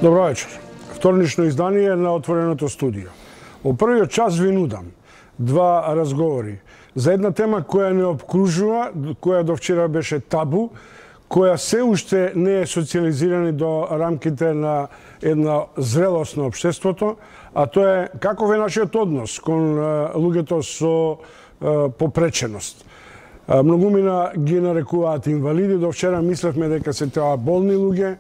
Добро вечер. Вторнично издание на Отвореното студио. Во првиот час ви нудам два разговори за една тема која не обкружува, која до вчера беше табу, која се уште не е социализирана до рамките на една зрелост на општеството, а тоа е каков е нашиот однос кон луѓето со попреченост. Многумина ги нарекуваат инвалиди, до вчера мислевме дека се тоа болни луѓе,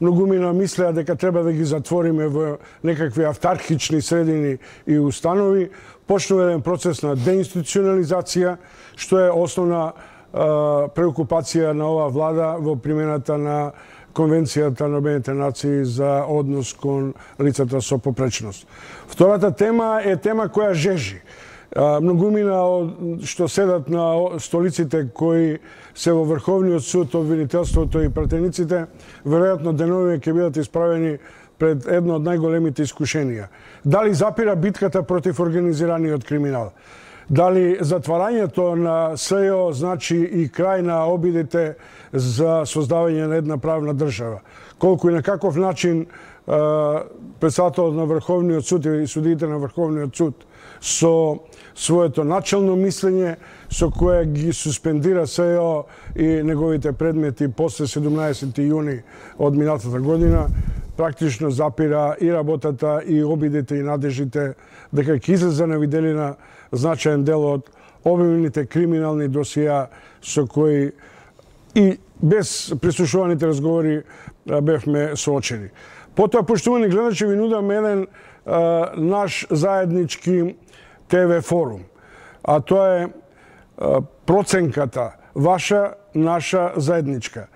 многумина мислеа дека треба да ги затвориме во некакви автархични средини и установи. Почнува еден процес на деинституционализација, што е основна преокупација на оваа влада во примената на Конвенцијата на Обединетите нации за однос кон лицата со попреченост. Втората тема е тема која жежи. Многумина што седат на столиците кои се во Врховниот суд, обвинителството и пратениците, веројатно денови ќе бидат исправени пред едно од најголемите искушенија. Дали запира битката против организираниот криминал? Дали затварањето на СЈО значи и крај на обидите за создавање на една правна држава? Колку и на каков начин председателот на Врховниот суд и судиите на Врховниот суд со своето начелно мислење, со кое ги суспендира СЈО и неговите предмети после 17. јуни од минатата година, практично запира и работата, и обидите, и надежите дека ќе излезе на виделина значаен дел од обилните криминални досија со кои и без прислушуваните разговори бевме соочени. Потоа, поштувани гледачи, ви нудам еден наш заеднички ТВ форум, а тоа е проценката ваша, наша, заедничка.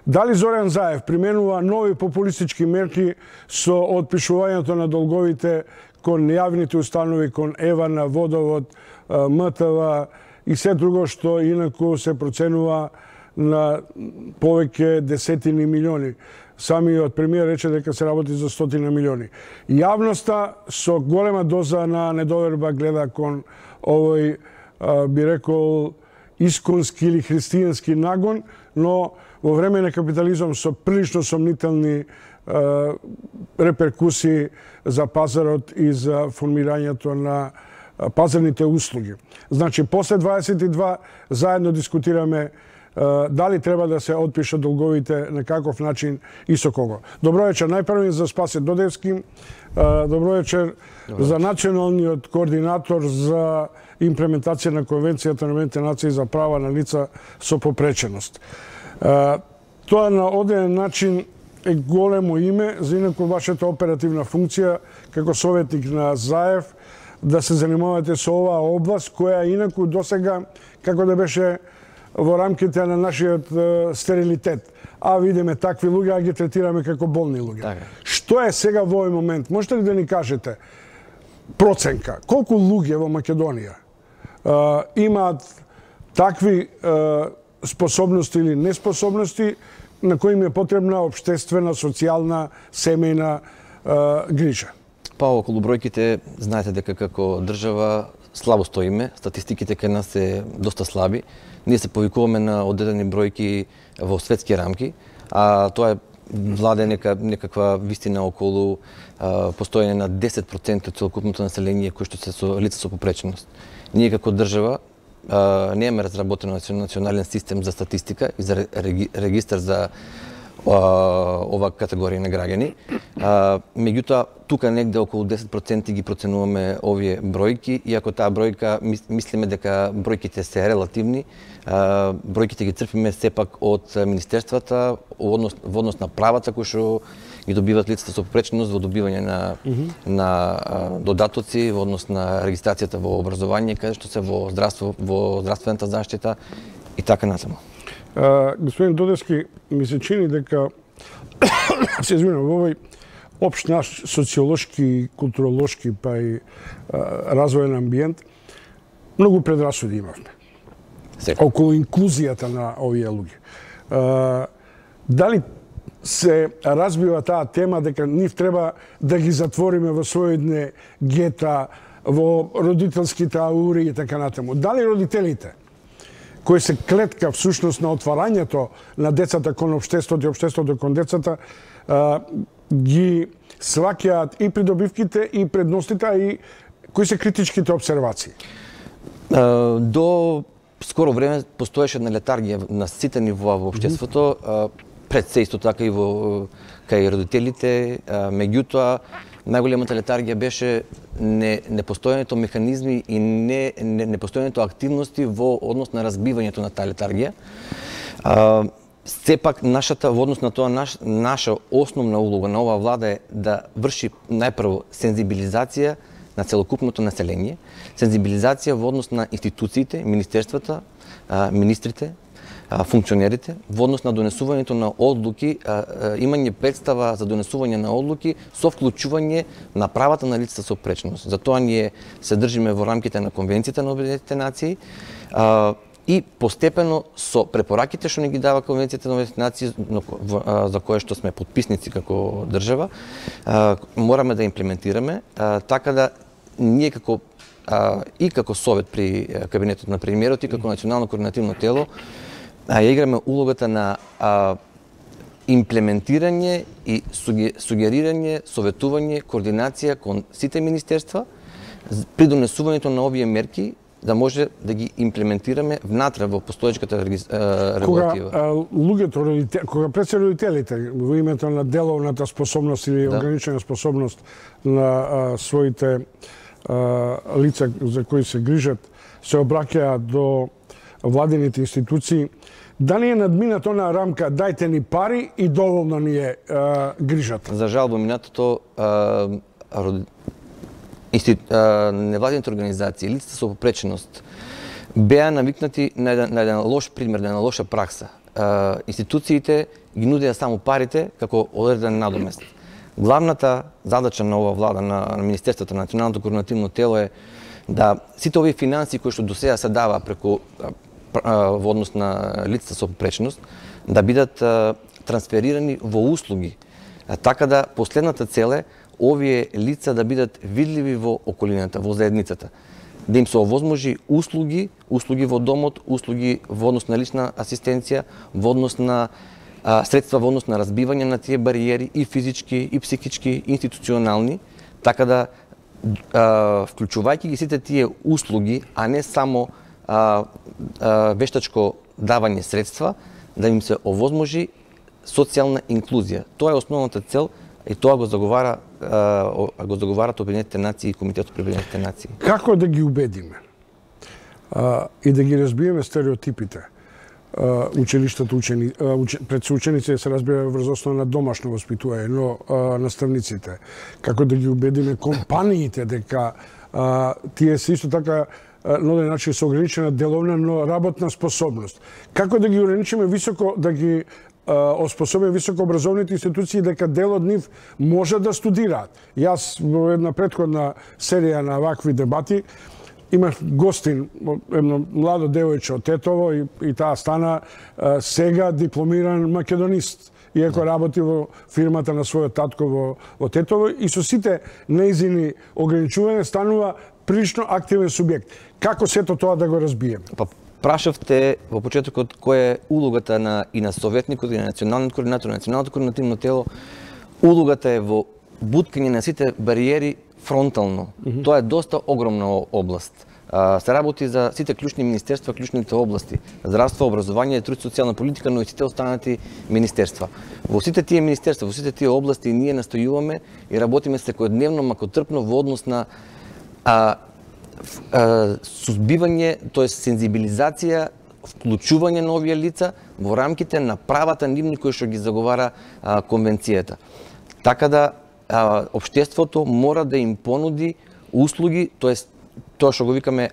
Дали Зоран Заев применува нови популистички мерки со отпишувањето на долговите кон јавните установи, кон ЕВА, Водовод, МТВ и се друго што инаку се проценува на повеќе десетини милиони. Самиот премиер рече дека се работи за стотина милиони. Јавноста со голема доза на недоверба гледа кон овој, би рекол, исконски или христијански нагон, но во време на капитализам со прилично сомнителни реперкусии за пазарот и за формирањето на пазарните услуги. Значи, после 22 заедно дискутираме дали треба да се отпишат долговите, на каков начин и со кого. Добро вечер, најпрво за Спасе Додевски. Добро вечер за националниот координатор за имплементација на Конвенцијата на Обединетите нации за права на лица со попреченост. Тоа на оден начин е големо име, за инаку вашата оперативна функција како советник на Заев да се занимавате со оваа област, која инаку досега, како да беше во рамките на нашиот стерилитет. А видиме такви луѓе, а ги третираме како болни луѓе. Така. Што е сега во овој момент? Можете ли да ни кажете проценка? Колку луѓе во Македонија имаат такви способности или неспособности на кои им е потребна општествена, социјална, семејна грижа? Па, околу бројките, знаете дека како држава слабо стоиме, статистиките кај нас се доста слаби. Ние се повикуваме на одредени бројки во светски рамки, а тоа е владе некаква вистина околу постоење на 10% од целокупното население кои што се со лица со попреченост. Ние како држава немаме разработен национален систем за статистика и за регистар за ова категорија на граѓани. Меѓутоа, тука негде околу 10% ги проценуваме овие бројки, иако таа бројка, мислиме дека бројките се релативни, бројките ги црпиме сепак од министерствата во однос на правата кои што ги добиваат лицата со попреченост во добивање на додатоци, во однос на регистрацијата во образование, каде што се во здравство, во здравствената заштита и така натаму. Господин Додевски, ми се чини дека се извинувам, во овој општ наш социолошки, културолошки, па и развоен амбиент, многу предрасуди имавме околу инклузијата на овие луѓе. Дали се разбива таа тема дека нив треба да ги затвориме во својидне гета, во родителските аури и така натаму? Дали родителите кој се клетка всушност на отварањето на децата кон општеството и општеството кон децата, ги сваќаат и придобивките и предностите, а и кои се критичките обсервации? До скоро време постоеше една летаргија на сите нивоа во општеството, пред се исто така и кај родителите, меѓутоа најголемата летаргија беше непостојањето механизми и непостојањето активности во однос на разбивањето на таа летаргија. Сепак во однос на тоа наша основна улога на оваа влада е да врши најпрво сензибилизација на целокупното население, сензибилизација во однос на институциите, министерствата, министрите, функционерите, во однос на донесувањето на одлуки, имање представа за донесување на одлуки со вклучување на правата на лицата со пречност. Затоа ние се држиме во рамките на Конвенцијата на Обединетите нации и постепено со препораките што ни ги дава Конвенцијата на Обединетите нации, за кое што сме потписници како држава, мораме да имплементираме, така да ние и како совет при кабинетот на премиерот и како национално координативно тело ја играме улогата на имплементирање и сугерирање, советување, координација кон сите министерства при донесувањето на овие мерки, да може да ги имплементираме внатре во постоечката регулатива. Кога пред се родителите во името на деловната способност или ограничена способност на своите лица за кои се грижат, се обраќаат до владините институции, да не е надминат онаа рамка дајте ни пари и доволно ни е грижата. За жал во минатото невладините организации, лицата со попреченост беа навикнати на еден лош пример, на една лоша пракса. Институциите ги нудеа само парите како одреден надомест. Главната задача на ова влада, на Министерството, на Националното координативно тело е да сите овие финанси кои што досега се дава преку во однос на лицата со попреченост, да бидат трансферирани во услуги. Така да последната цел е овие лица да бидат видливи во околината, во заедницата. Да им се овозможи услуги во домот, услуги во однос на лична асистенција, во однос на средства во однос на разбивање на тие бариери и физички, и психички, институционални, така да вклучувајќи ги сите тие услуги, а не само вештачко давање средства, да им се овозможи социјална инклузија. Тоа е основната цел и тоа го заговарат Обединетите нации и Комитетот при Обединетите нации. Како да ги убедиме и да ги разбиеме стереотипите? Училиштата пред ученици се разбира врз основа на домашно воспитување, но наставниците, како да ги убедиме компаниите дека тие се исто така на оден начин со ограничена деловна, но работна способност. Како да ги ограничиме високо, да ги оспособиме високообразовните институции дека дел од нив може да студираат. Јас во една претходна серија на вакви дебати имав гостин, едно младо девојче од Тетово и таа стана сега дипломиран македонист. Иако работи во фирмата на својот татко во Тетово и со сите нејзини ограничувања станува прилично активен субјект. Како сето тоа да го разбиеме? Прашавте во почетокот која е улогата и на советникот и на националниот координатор, на националното координативно тело. Улогата е во буткање на сите бариери фронтално. Тоа е доста огромна област. Се работи за сите клучни министерства, клучните области, здравство, образование, труд и социјална политика, но и сите останати министерства. Во сите тие министерства, во сите тие области ние настојуваме и работиме секојдневно, макотрпно во однос на сузбивање, тоест сензибилизација, вклучување на овие лица во рамките на правата нивни кои што ги заговара конвенцијата. Така да општеството мора да им понуди услуги, тоест тоа што го викаме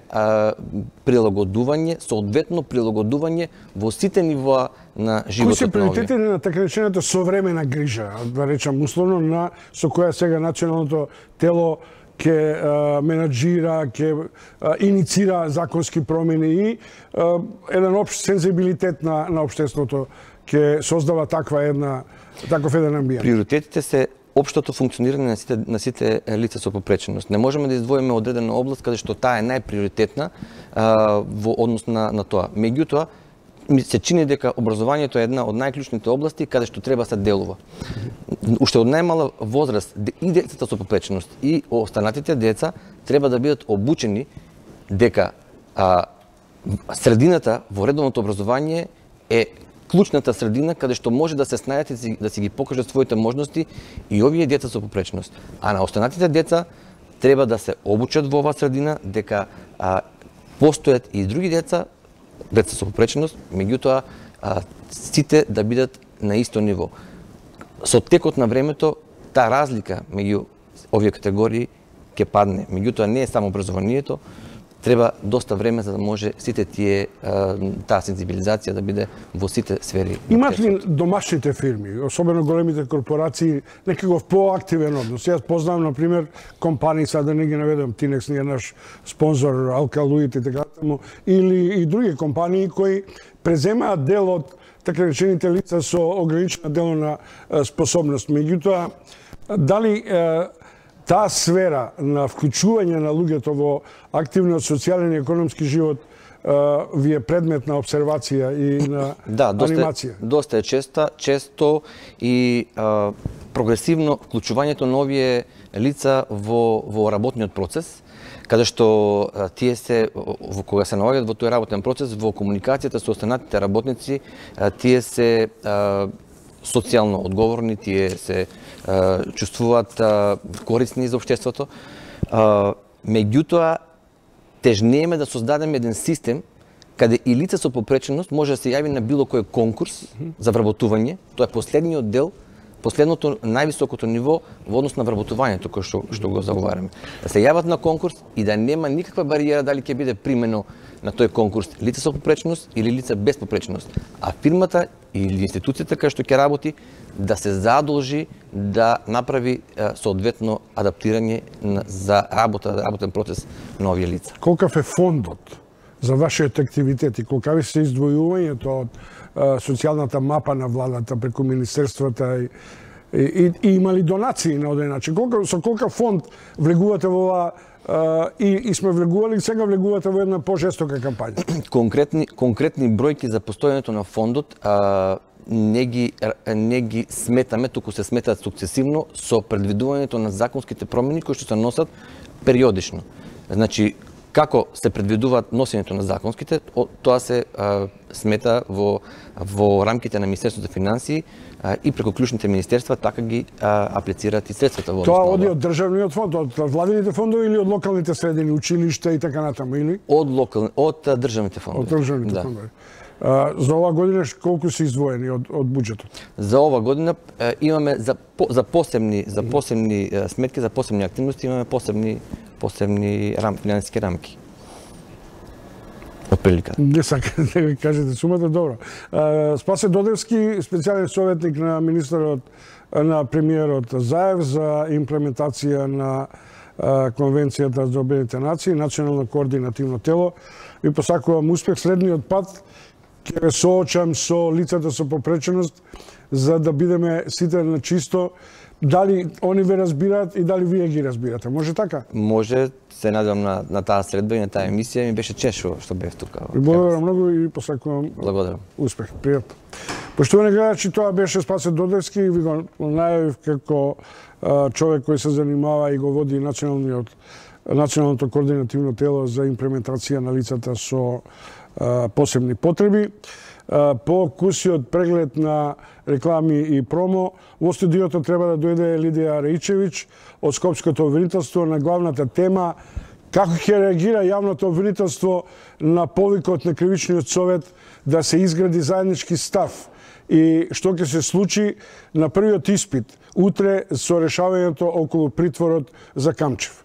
прилагодување, соодветно прилагодување во сите нивоа на животот. Кои се приоритетите на така речената современа грижа, да речам условно, со која сега националното тело ќе менаџира, ќе иницира законски промени и еден општ сензибилитет на општеството ќе создава таков еден амбиент. Приоритетите се општото функционирање на сите лица со попреченост. Не можеме да издвоиме одредена област каде што таа е најприоритетна во однос на тоа. Меѓутоа, ми се чини дека образованието е една од најклучните области каде што треба се делува. уште од најмала возраст и децата со попреченост и останатите деца треба да бидат обучени дека средината во редовното образование е клучната средина каде што може да се снајдат да си ги покажат своите можности и овие деца со попреченост. А на останатите деца треба да се обучат во оваа средина дека постојат и други деца со попреченост, меѓутоа сите да бидат на исто ниво. Со текот на времето таа разлика меѓу овие категории ќе падне. Меѓутоа не е само образованието, треба доста време за да може сите таа сензибилизација да биде во сите сфери. Имат ли домашните фирми, особено големите корпорации, некаков поактивен однос? Јас познавам, например, компании, сега да не ги наведам, Тинекс не е наш спонзор, Алкалуит и така таму, или и други компании кои преземаат дел од така речените лица со ограничена деловна способност. Меѓутоа, дали таа сфера на вклучување на луѓето во активниот социјален и економски живот ви е предмет на обсервација и на анимација? Да, доста е често и прогресивно вклучувањето на овие лица во работниот процес, каде што тие се, кога се наоѓаат во тој работен процес, во комуникацијата со останатите работници, тие се социјално одговорни, тие се чувствуваат корисни за општеството. Меѓутоа, тежнееме да создадеме еден систем каде и лице со попреченост може да се јави на било кој конкурс за вработување. Тоа е последниот дел, последното највисокото ниво во однос на вработувањето кој што го заговараме. Да се јават на конкурс и да нема никаква бариера дали ќе биде примено на тој конкурс лице со попреченост или лице без попреченост. А фирмата или институцијата кај што ќе работи да се задолжи да направи соодветно адаптирање за работен процес на овие лица. Колкав е фондот за вашиот активитет и колкави се издвојувањето од социјалната мапа на владата преку министерствата и има ли донации на оден начин? Со колка фонд влегувате во ова и сме влегували и сега влегувате во една пожестока кампања? Конкретни бројки за постојањето на фондот не ги сметаме, туку се сметаат сукцесивно со предвидувањето на законските промени кои што се носат периодично. Значи, како се предвидуваат носењето на законските, тоа се смета во рамките на Министерството за финансии и преку клучните министерства, така ги аплицираат и средствата во однос на тоа. Тоа оди од државниот фонд, од владините фондови или од локалните средини, училишта и така натаму, или? Од државните фондови. Од државните фондови. За ова година колку се издвоени од буџетот? За ова година имаме за посебни сметки, за посебни активности имаме посебни финансиски рамки. Отприлика. Не сака да ви кажете сумата, добро. Спасе Додевски, специјален советник на на премиерот Заев за имплементација на Конвенцијата за Обединетите нации, национално координативно тело. Ви посакувам успех следниот пат. Ќе ве соочам со лицата со попреченост за да бидеме сите на чисто. Дали они ве разбираат и дали вие ги разбирате? Може така? Може, се надевам на таа средба и на таа емисија. Ми беше чест што бев тука. Благодарам многу и посакувам успех. Пријатно. Поштовани гледачи, тоа беше Спасе Додевски. Ви го најавив како човек кој се занимава и го води националното координативно тело за имплементација на лицата со посебни потреби. По кусиот преглед на реклами и промо, во студиото треба да дојде Лидија Раичевиќ од Скопското обвинителство на главната тема како ќе реагира јавното обвинителство на повикот на Кривичниот совет да се изгради заеднички став и што ќе се случи на првиот испит утре со решавањето околу притворот за Камчев.